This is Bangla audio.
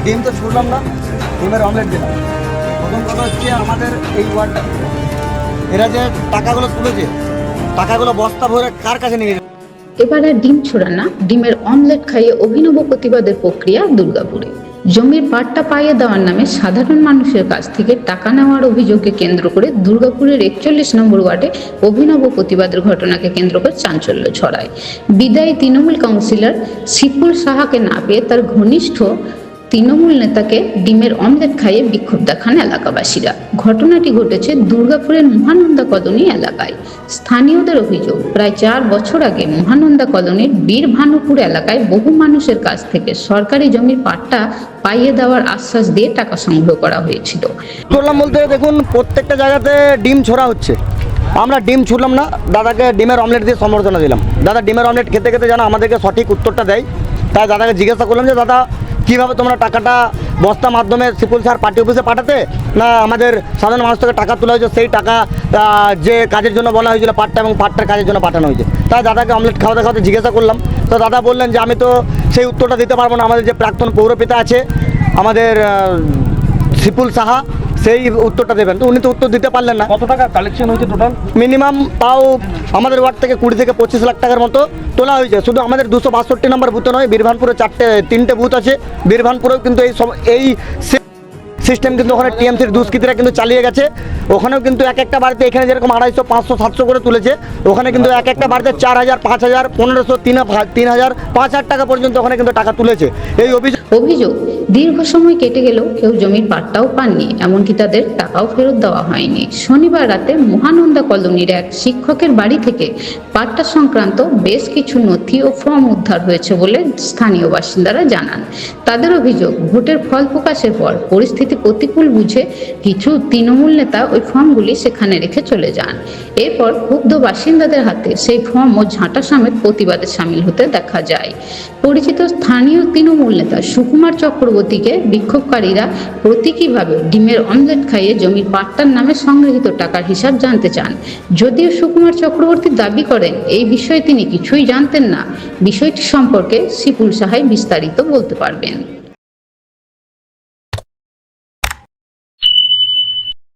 ডিম তো ছুড়লাম না, ডিমের অমলেট দিলাম। প্রথম কথা হচ্ছে আমাদের এই ওয়ার্ডটা, এরা যে টাকাগুলো তুলেছে, টাকাগুলো বস্তা ভরে কার কাছে নিয়ে গেছে? এবারে ডিম ছোড়া না, ডিমের অমলেট খাইয়ে অভিনব প্রতিবাদের প্রক্রিয়া দুর্গাপুরে। জমির পাট্টা পাইয়ে দেওয়ার নামে সাধারণ মানুষের কাছ থেকে টাকা নেওয়ার অভিযোগকে কেন্দ্র করে দুর্গাপুরের 41 নম্বর ওয়ার্ডে অভিনব প্রতিবাদের ঘটনাকে কেন্দ্র করে চাঞ্চল্য ছড়ায়। বিদায়ী তৃণমূল কাউন্সিলর শিপুল সাহাকে না পেয়ে তার ঘনিষ্ঠ তৃণমূল নেতাকে ডিমের অমলেট খাইয়ে বিক্ষোভ দেখান এলাকাবাসীরা। ঘটনাটি ঘটেছে দুর্গাপুরের মহানন্দা কলোনি এলাকায়। স্থানীয়দের অভিযোগ, প্রায় 4 বছর আগে মহানন্দা কলোনির বীরভানুপুর এলাকায় বহু মানুষের কাছ থেকে সরকারি জমির পাট্টা পাইয়ে দেওয়ার আশ্বাস দিয়ে টাকা সংগ্রহ করা হয়েছিল। করলাম বলতে দেখুন, প্রত্যেকটা জায়গাতে ডিম ছোড়া হচ্ছে। আমরা ডিম ছুড়লাম না, দাদাকে ডিমের অমলেট দিয়ে সম্বর্ধনা দিলাম। দাদা ডিমের অমলেট খেতে খেতে যেন আমাদেরকে সঠিক উত্তরটা দেয়, তাই দাদাকে জিজ্ঞাসা করলাম যে দাদা কীভাবে তোমরা টাকাটা বস্তা মাধ্যমে শিপুল স্যার পার্টি অফিসে পাঠাতে, না আমাদের সাধারণ মানুষ থেকে টাকা তোলা হয়েছে, সেই টাকা যে কাজের জন্য বলা হয়েছিল পাট্টা এবং পাট্টার কাজের জন্য পাঠানো হয়েছে। তাই দাদাকে অমলেট খাওয়াতে খাওয়াতে জিজ্ঞাসা করলাম, তো দাদা বললেন যে আমি তো সেই উত্তরটা দিতে পারবো না, আমাদের যে প্রাক্তন পৌরপিতা আছে আমাদের শিপুল সাহা, সেই উত্তরটা দেবেন। তো উনি তো উত্তর দিতে পারলেন না। কত টাকা কালেকশন হয়েছে টোটাল? মিনিমাম তাও আমাদের ওয়ার্ড থেকে 20 থেকে 25 লাখ টাকার মতো তোলা হয়েছে। শুধু আমাদের 262 নম্বর বুথে নয়, বীরভানপুরে 3টে বুথ আছে। বীরভানপুরেও কিন্তু এই সিস্টেম কিন্তু ওখানে টিএমসির দুষ্কৃতীরা কিন্তু চালিয়ে গেছে। ওখানেও কিন্তু এক একটা বাড়িতে, এখানে যেরকম 250, 500, 700 করে তুলেছে, ওখানে কিন্তু এক একটা বাড়িতে 4000, 5000, 1500, 3000, 5000 টাকা পর্যন্ত ওখানে কিন্তু টাকা তুলেছে। এই অভিযোগ, দীর্ঘ সময় কেটে গেলেও কেউ জমির পাট্টাও পাননি, এমনকি তাদের টাকাও ফেরত দেওয়া হয়নি। শনিবার রাতে মহানন্দা কলোনির এক শিক্ষকের বাড়ি থেকে পাট্টা সংক্রান্ত বেশ কিছু নথি ও ফর্ম উদ্ধার হয়েছে বলে স্থানীয় বাসিন্দারা জানান। তাদের অভিযোগ, ভোটের ফল প্রকাশের পর পরিস্থিতি প্রতিকূল বুঝে কিছু তৃণমূল নেতা ওই ফর্মগুলি সেখানে রেখে চলে যান। এরপর ক্ষুব্ধ বাসিন্দাদের হাতে সেই ফর্ম ও ঝাঁটা সমেত প্রতিবাদে সামিল হতে দেখা যায়। পরিচিত স্থানীয় তৃণমূল নেতা সুকুমার চক্রবর্তীকে বিক্ষোভকারীরা প্রতীকীভাবে ডিমের অমলেট খাইয়ে জমির পাট্টার নামে সংগৃহীত টাকার হিসাব জানতে চান। যদিও সুকুমার চক্রবর্তী দাবি করেন এই বিষয়ে তিনি কিছুই জানতেন না। বিষয়টি সম্পর্কে শিপুল সাহাই বিস্তারিত বলতে পারবেন।